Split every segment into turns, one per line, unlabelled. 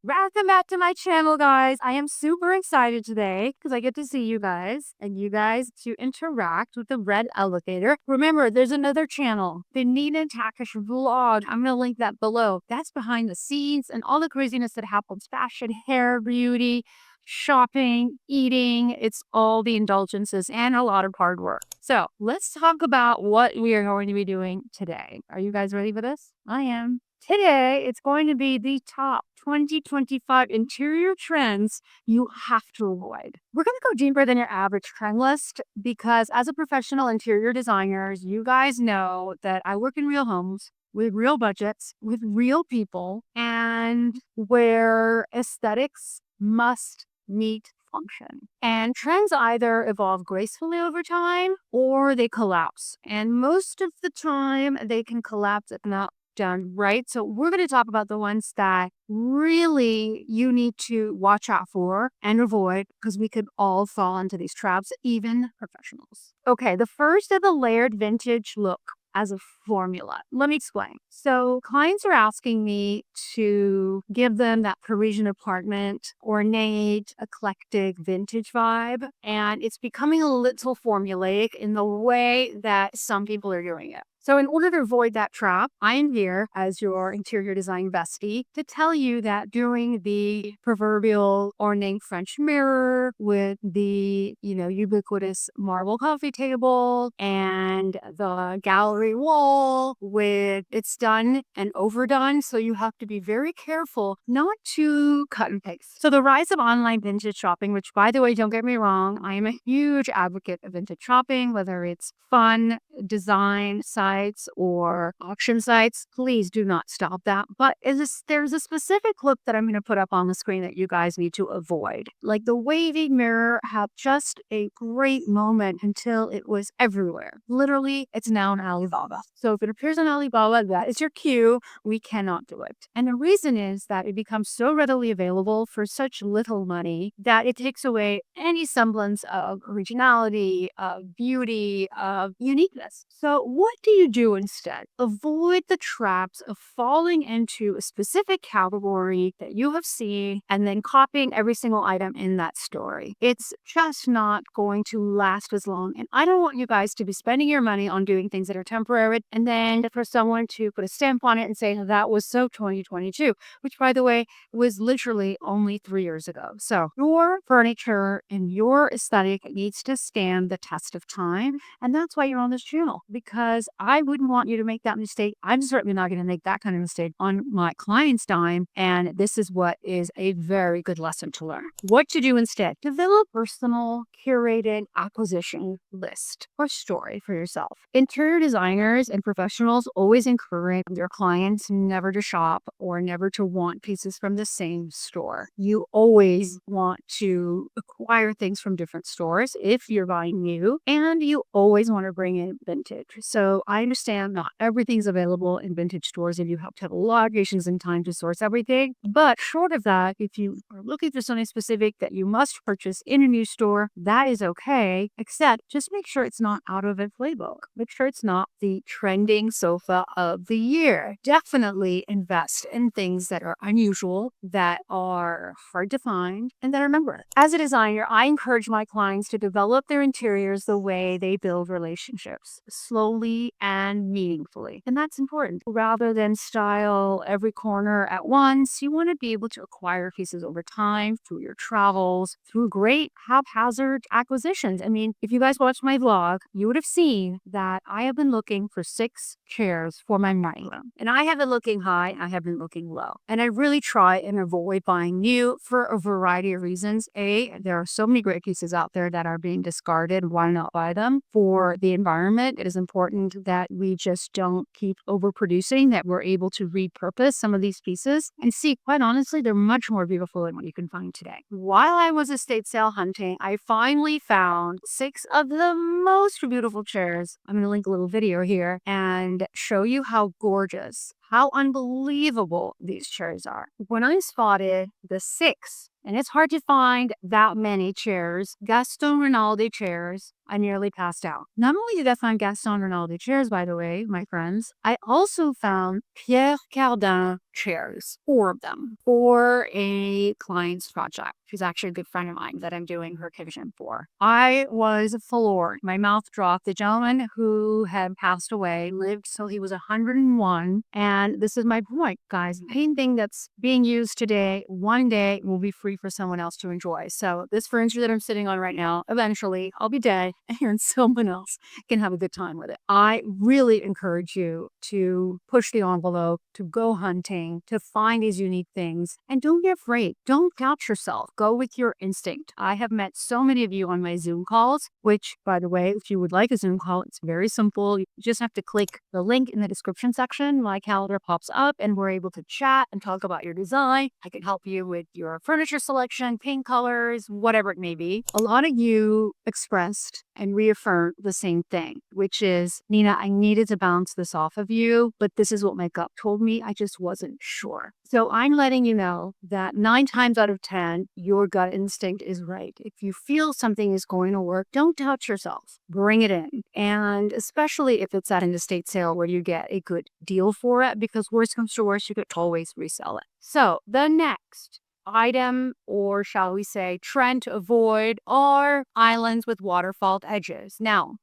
Welcome back to my channel, guys. I am super excited today because I get to see you guys and you guys to interact with the red elevator. Remember, there's another channel, the Nina Takesh vlog. I'm going to link that below. That's behind the scenes and all the craziness that happens. Fashion, hair, beauty, shopping, eating. It's all the indulgences and a lot of hard work. So let's talk about what we are going to be doing today. Are you guys ready for this? I am. Today, it's going to be the top 2025 interior trends you have to avoid. We're going to go deeper than your average trend list because as a professional interior designers, you guys know that I work in real homes with real budgets, with real people, and where aesthetics must meet function. And trends either evolve gracefully over time or they collapse. And most of the time, they can collapse if not done right. So we're going to talk about the ones that really you need to watch out for and avoid because we could all fall into these traps, even professionals. Okay, the first is the layered vintage look as a formula. Let me explain. So clients are asking me to give them that Parisian apartment, ornate, eclectic, vintage vibe. And it's becoming a little formulaic in the way that some people are doing it. So in order to avoid that trap, I am here as your interior design bestie to tell you that doing the proverbial ornate French mirror with the, ubiquitous marble coffee table and the gallery wall with it's done and overdone. So you have to be very careful not to cut and paste. So the rise of online vintage shopping, which by the way, don't get me wrong, I am a huge advocate of vintage shopping, whether it's fun, design sites or auction sites, please do not stop that. But there's a specific look that I'm going to put up on the screen that you guys need to avoid. Like the wavy mirror had just a great moment until it was everywhere. Literally, it's now on Alibaba. So if it appears on Alibaba, that is your cue. We cannot do it. And the reason is that it becomes so readily available for such little money that it takes away any semblance of originality, of beauty, of uniqueness. So what do you do instead? Avoid the traps of falling into a specific category that you have seen and then copying every single item in that story. It's just not going to last as long. And I don't want you guys to be spending your money on doing things that are temporary and then for someone to put a stamp on it and say that was so 2022, which by the way was literally only 3 years ago. So your furniture and your aesthetic needs to stand the test of time. And that's why you're on this channel, because I wouldn't want you to make that mistake. I'm certainly not going to make that kind of mistake on my client's dime. And this is what is a very good lesson to learn. What to do instead? Develop a personal curated acquisition list or story for yourself. Interior designers and professionals always encourage their clients never to shop or never to want pieces from the same store. You always want to acquire things from different stores if you're buying new, and you always want to bring in vintage. So I understand not everything's available in vintage stores and you have to have a lot of patience and time to source everything. But short of that, if you are looking for something specific that you must purchase in a new store, that is okay, except just make sure it's not out of a playbook. Make sure it's not the trending sofa of the year. Definitely invest in things that are unusual, that are hard to find, and that are memorable. As a designer, I encourage my clients to develop their interiors the way they build relationships, slowly and meaningfully. And that's important. Rather than style every corner at once, you want to be able to acquire pieces over time through your travels, through great haphazard acquisitions. I mean, if you guys watched my vlog, you would have seen that I have been looking for 6 chairs for my writing room. And I have been looking high, I have been looking low. And I really try and avoid buying new for a variety of reasons. There are so many great pieces out there that are being discarded. Why not buy them? For the environment, it is important that we just don't keep overproducing, that we're able to repurpose some of these pieces and see, quite honestly, they're much more beautiful than what you can find today. While I was estate sale hunting, I finally found 6 of the most beautiful chairs. I'm going to link a little video here and show you how gorgeous, how unbelievable these chairs are. When I spotted the 6, and it's hard to find that many chairs, Gaston Rinaldi chairs, I nearly passed out. Not only did I find Gaston Rinaldi chairs, by the way, my friends, I also found Pierre Cardin chairs, 4 of them, for a client's project. She's actually a good friend of mine that I'm doing her kitchen for. I was floored. My mouth dropped. The gentleman who had passed away lived till he was 101. And this is my point, guys. Anything that's being used today, one day will be free for someone else to enjoy. So this furniture that I'm sitting on right now, eventually I'll be dead and someone else can have a good time with it. I really encourage you to push the envelope, to go hunting, to find these unique things, and don't be afraid. Don't doubt yourself. Go with your instinct. I have met so many of you on my Zoom calls, which, by the way, if you would like a Zoom call, it's very simple. You just have to click the link in the description section. My calendar pops up and we're able to chat and talk about your design. I can help you with your furniture selection, paint colors, whatever it may be. A lot of you expressed and reaffirmed the same thing, which is, Nina, I needed to bounce this off of you, but this is what my gut told me. I just wasn't sure. So I'm letting you know that 9 times out of 10, your gut instinct is right. If you feel something is going to work, don't doubt yourself. Bring it in. And especially if it's at an estate sale where you get a good deal for it, because worst comes to worst, you could always resell it. So the next item, or shall we say trend to avoid, are islands with waterfall edges. Now,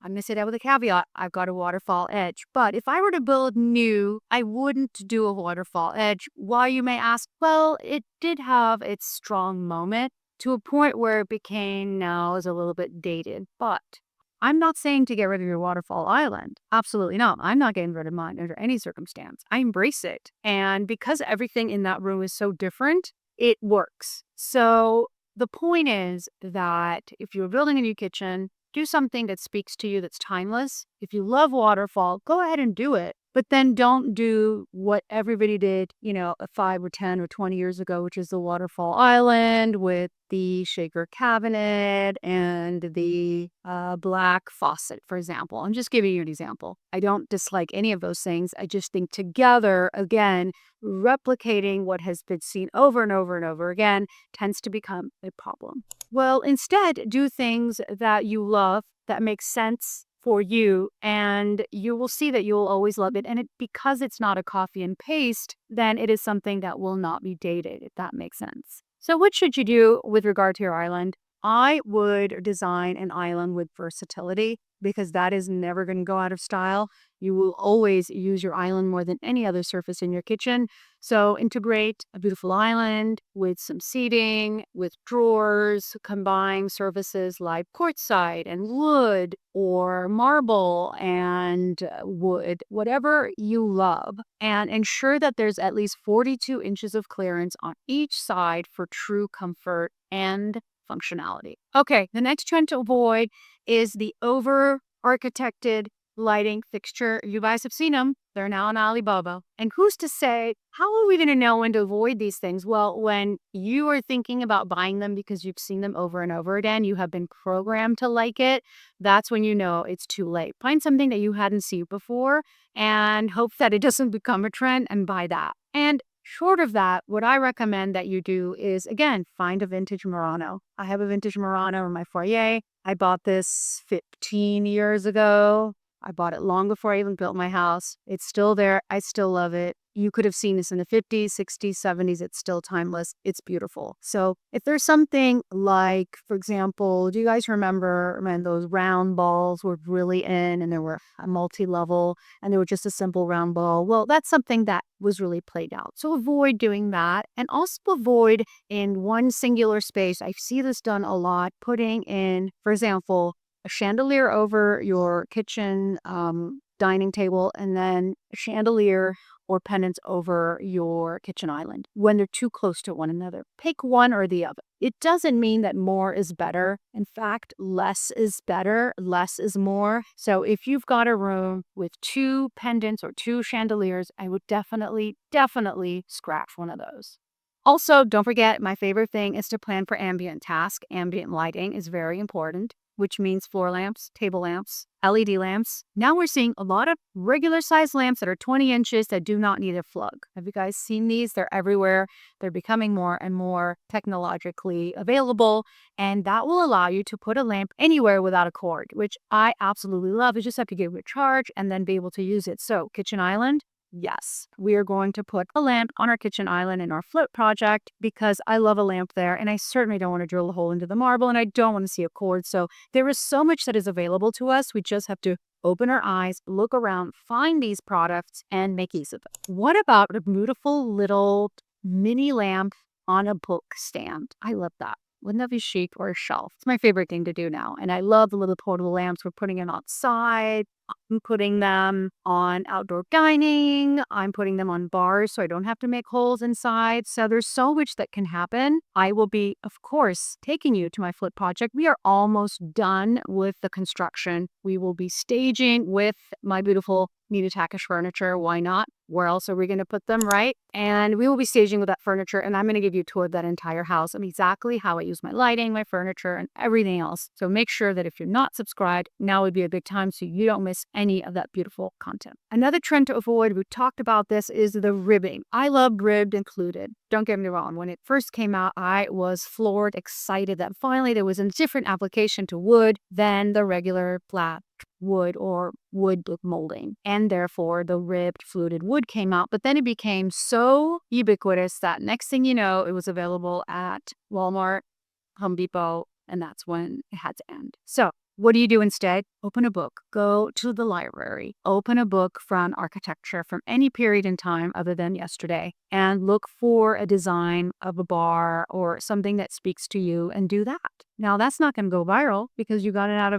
I'm going to say that with a caveat. I've got a waterfall edge, but if I were to build new, I wouldn't do a waterfall edge. Why, you may ask? Well, it did have its strong moment to a point where it became now is a little bit dated, but I'm not saying to get rid of your waterfall island. Absolutely not. I'm not getting rid of mine under any circumstance. I embrace it. And because everything in that room is so different, it works. So the point is that if you're building a new kitchen, do something that speaks to you, that's timeless. If you love waterfall, go ahead and do it. But then don't do what everybody did, 5 or 10 or 20 years ago, which is the waterfall island with the shaker cabinet and the black faucet, for example. I'm just giving you an example. I don't dislike any of those things. I just think together, again, replicating what has been seen over and over and over again tends to become a problem. Well, instead, do things that you love, that make sense for you, and you will see that you will always love it. And because it's not a copy and paste, then it is something that will not be dated, if that makes sense. So what should you do with regard to your island? I would design an island with versatility, because that is never going to go out of style. You will always use your island more than any other surface in your kitchen. So integrate a beautiful island with some seating, with drawers, combine surfaces like quartzite and wood or marble and wood, whatever you love, and ensure that there's at least 42 inches of clearance on each side for true comfort and functionality. Okay, the next trend to avoid is the over-architected lighting fixture. You guys have seen them. They're now on Alibaba. And who's to say, how are we going to know when to avoid these things? Well, when you are thinking about buying them because you've seen them over and over again, you have been programmed to like it, that's when you know it's too late. Find something that you hadn't seen before and hope that it doesn't become a trend and buy that. And short of that, what I recommend that you do is, again, find a vintage Murano. I have a vintage Murano in my foyer. I bought this 15 years ago. I bought it long before I even built my house. It's still there. I still love it. You could have seen this in the 50s, 60s, 70s. It's still timeless. It's beautiful. So if there's something like, for example, do you guys remember when those round balls were really in and there were a multi-level and they were just a simple round ball? Well, that's something that was really played out. So avoid doing that, and also avoid in one singular space. I see this done a lot, putting in, for example, a chandelier over your kitchen dining table, and then a chandelier or pendants over your kitchen island when they're too close to one another. Pick one or the other. It doesn't mean that more is better. In fact, less is better, less is more. So if you've got a room with 2 pendants or 2 chandeliers, I would definitely scratch one of those. Also, don't forget, my favorite thing is to plan for ambient task. Ambient lighting is very important, which means floor lamps, table lamps, LED lamps. Now we're seeing a lot of regular size lamps that are 20 inches that do not need a plug. Have you guys seen these? They're everywhere. They're becoming more and more technologically available, and that will allow you to put a lamp anywhere without a cord, which I absolutely love. You just have to give it a charge and then be able to use it. So kitchen island, Yes, we are going to put a lamp on our kitchen island in our float project because I love a lamp there and I certainly don't want to drill a hole into the marble and I don't want to see a cord. So there is so much that is available to us. We just have to open our eyes, look around, find these products, and make use of them. What about a beautiful little mini lamp on a book stand? I love that. Wouldn't that be chic, or a shelf? It's my favorite thing to do now. And I love the little portable lamps. We're putting them outside. I'm putting them on outdoor dining. I'm putting them on bars so I don't have to make holes inside. So there's so much that can happen. I will be, of course, taking you to my flip project. We are almost done with the construction. We will be staging with my beautiful Nina Takesh furniture. Why not? Where else are we going to put them, right? And we will be staging with that furniture, and I'm going to give you a tour of that entire house and exactly how I use my lighting, my furniture, and everything else. So make sure that if you're not subscribed, now would be a big time so you don't miss any of that beautiful content. Another trend to avoid, we talked about this, is the ribbing. I love ribbed included. Don't get me wrong. When it first came out, I was floored, excited that finally there was a different application to wood than the regular flat wood or wood molding, and therefore the ribbed fluted wood came out. But then it became so ubiquitous that next thing you know, it was available at Walmart, Home Depot, and that's when it had to end. So what do you do instead? Open a book. Go to the library. Open a book from architecture from any period in time other than yesterday and look for a design of a bar or something that speaks to you and do that. Now that's not going to go viral because you got it out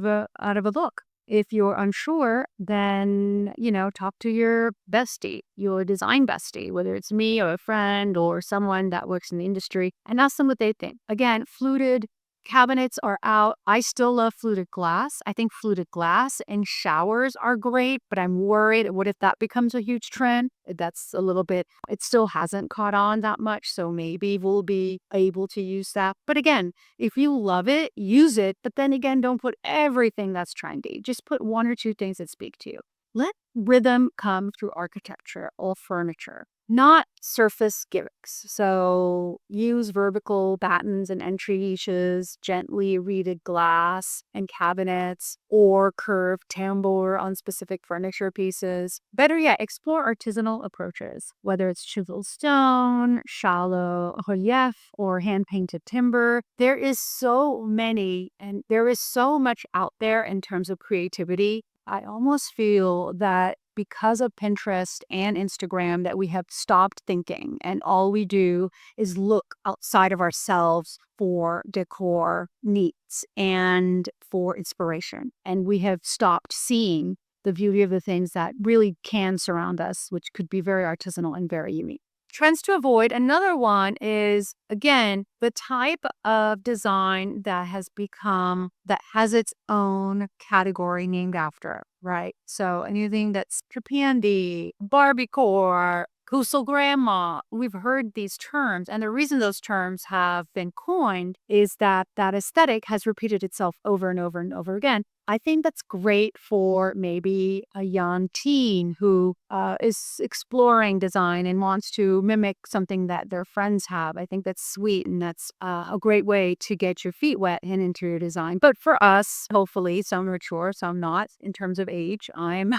of a book. If you're unsure, then, talk to your bestie, your design bestie, whether it's me or a friend or someone that works in the industry, and ask them what they think. Again, fluted cabinets are out. I still love fluted glass. I think fluted glass in showers are great, but I'm worried, what if that becomes a huge trend? That's a little bit, it still hasn't caught on that much, so maybe we'll be able to use that. But again, if you love it, use it, but then again, don't put everything that's trendy. Just put one or two things that speak to you. Let rhythm come through architecture or furniture, not surface gimmicks. So use vertical battens and entry niches, gently reeded glass and cabinets, or curved tambour on specific furniture pieces. Better yet, explore artisanal approaches, whether it's chiseled stone, shallow relief, or hand-painted timber. There is so many, and there is so much out there in terms of creativity. I almost feel that because of Pinterest and Instagram that we have stopped thinking and all we do is look outside of ourselves for decor needs and for inspiration. And we have stopped seeing the beauty of the things that really can surround us, which could be very artisanal and very unique. Trends to avoid. Another one is, again, the type of design that has its own category named after it, right? So anything that's Trapandi, Barbiecore, Coastal Grandma, we've heard these terms. And the reason those terms have been coined is that aesthetic has repeated itself over and over and over again. I think that's great for maybe a young teen who is exploring design and wants to mimic something that their friends have. I think that's sweet, and that's a great way to get your feet wet in interior design. But for us, hopefully, some mature, some not. In terms of age, I am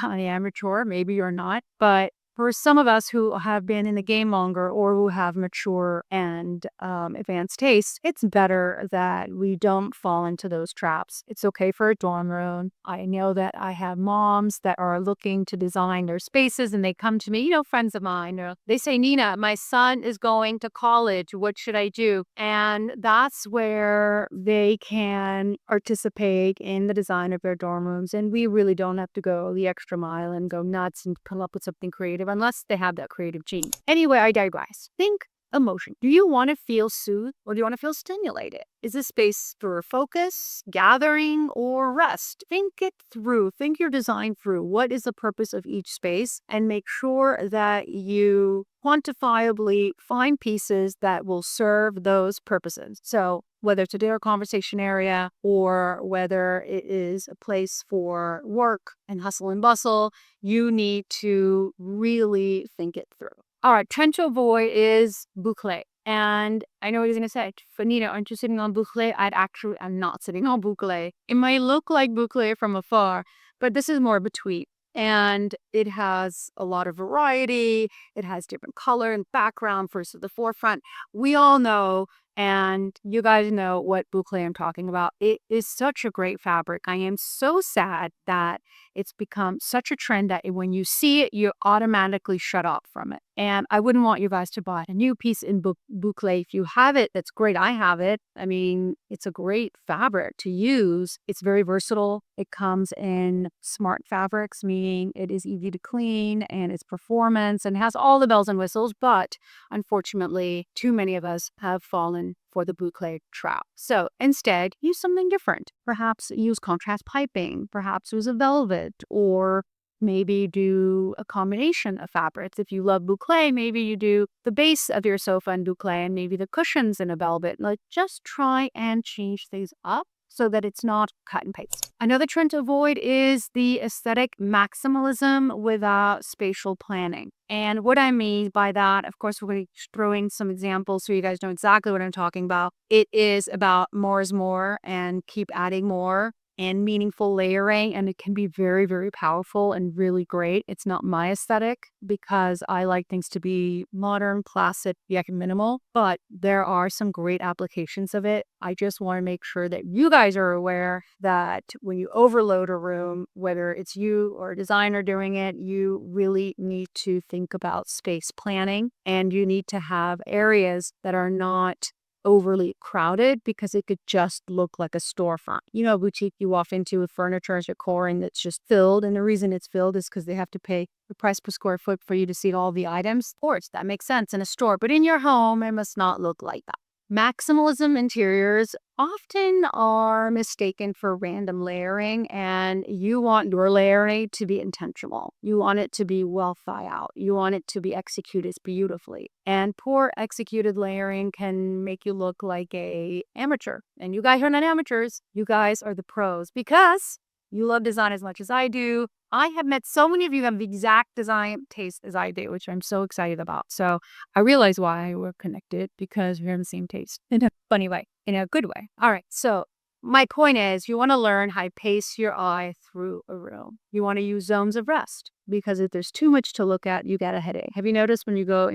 mature, maybe you're not, but for some of us who have been in the game longer or who have mature and advanced tastes, it's better that we don't fall into those traps. It's okay for a dorm room. I know that I have moms that are looking to design their spaces and they come to me, friends of mine, they say, Nina, my son is going to college. What should I do? And that's where they can participate in the design of their dorm rooms. And we really don't have to go the extra mile and go nuts and come up with something creative unless they have that creative gene. Anyway, I digress. Think emotion. Do you want to feel soothed or do you want to feel stimulated? Is this space for focus, gathering, or rest? Think it through. Think your design through. What is the purpose of each space? And make sure that you quantifiably find pieces that will serve those purposes. So whether it's a dinner conversation area or whether it is a place for work and hustle and bustle, you need to really think it through. All right, trend to avoid is boucle. And I know what he's going to say, Nina, aren't you sitting on boucle? I'm not sitting on boucle. It might look like boucle from afar, but this is more of a tweet. And it has a lot of variety. It has different color and background versus the forefront. We all know, and you guys know what boucle I'm talking about. It is such a great fabric. I am so sad that it's become such a trend that when you see it, you automatically shut off from it. And I wouldn't want you guys to buy a new piece in boucle. If you have it, that's great. I have it. I mean, it's a great fabric to use. It's very versatile. It comes in smart fabrics, meaning it is easy to clean and it's performance and has all the bells and whistles. But unfortunately, too many of us have fallen for the boucle trap. So instead, use something different. Perhaps use contrast piping, perhaps use a velvet, or maybe do a combination of fabrics. If you love boucle, maybe you do the base of your sofa in boucle and maybe the cushions in a velvet. Like, just try and change things up so that it's not cut and paste. Another trend to avoid is the aesthetic maximalism without spatial planning. And what I mean by that, of course, we're going to throw in some examples so you guys know exactly what I'm talking about. It is about more is more and keep adding more and meaningful layering, and it can be very, very powerful and really great. It's not my aesthetic because I like things to be modern, classic, yet minimal, but there are some great applications of it. I just want to make sure that you guys are aware that when you overload a room, whether it's you or a designer doing it, you really need to think about space planning, and you need to have areas that are not overly crowded because it could just look like a storefront. You know, a boutique you walk into with furniture as your core and it's just filled. And the reason it's filled is because they have to pay the price per square foot for you to see all the items. Of course, that makes sense in a store, but in your home, it must not look like that. Maximalism interiors often are mistaken for random layering, and you want your layering to be intentional. You want it to be well thought out. You want it to be executed beautifully. And poor executed layering can make you look like a amateur. And you guys are not amateurs. You guys are the pros because you love design as much as I do. I have met so many of you who have the exact design taste as I do, which I'm so excited about. So I realize why we're connected, because we have the same taste in a funny way, in a good way. All right. So my point is, you want to learn how to pace your eye through a room. You want to use zones of rest, because if there's too much to look at, you get a headache. Have you noticed when you go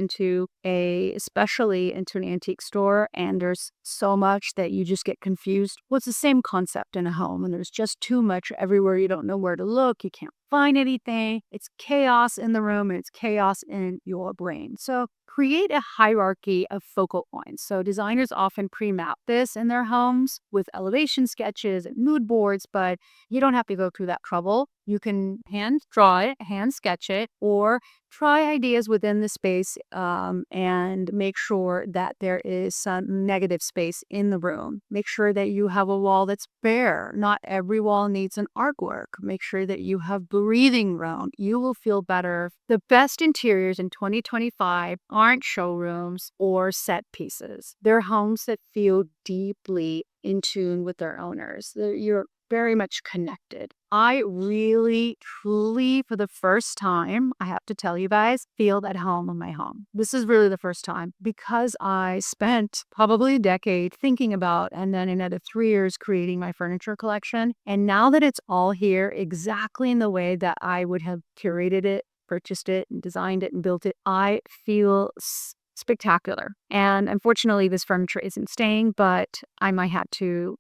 especially into an antique store, and there's so much that you just get confused? Well, it's the same concept in a home, and there's just too much everywhere. You don't know where to look. You can't find anything. It's chaos in the room, and it's chaos in your brain. So create a hierarchy of focal points. So designers often pre-map this in their homes with elevation sketches and mood boards, but you don't have to go through that trouble. You can hand draw it, hand sketch it, or try ideas within the space and make sure that there is some negative space in the room. Make sure that you have a wall that's bare. Not every wall needs an artwork. Make sure that you have breathing room. You will feel better. The best interiors in 2025 aren't showrooms or set pieces. They're homes that feel deeply in tune with their owners. You're very much connected. I really, truly, for the first time, I have to tell you guys, feel at home in my home. This is really the first time, because I spent probably a decade thinking about, and then another 3 years creating my furniture collection. And now that it's all here exactly in the way that I would have curated it, purchased it, and designed it and built it, I feel spectacular. And unfortunately, this furniture isn't staying, but I might have to,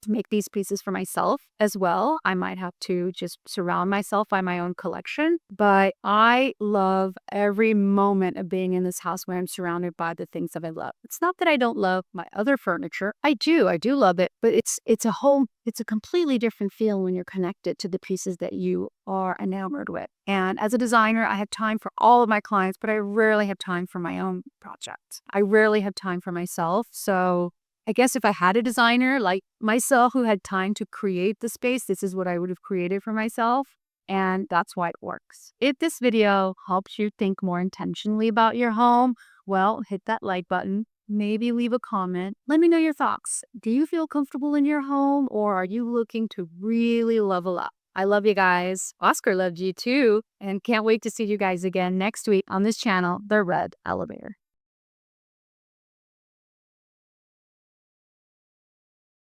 make these pieces for myself as well. I might have to just surround myself by my own collection. But I love every moment of being in this house where I'm surrounded by the things that I love. It's not that I don't love my other furniture. I do love it, but it's a completely different feel when you're connected to the pieces that you are enamored with. And as a designer, I have time for all of my clients, but I rarely have time for my own projects. I rarely have time for myself. So I guess if I had a designer like myself who had time to create the space, this is what I would have created for myself. And that's why it works. If this video helps you think more intentionally about your home, well, hit that like button. Maybe leave a comment. Let me know your thoughts. Do you feel comfortable in your home, or are you looking to really level up? I love you guys. Oscar loved you too. And can't wait to see you guys again next week on this channel, The Red Elevator.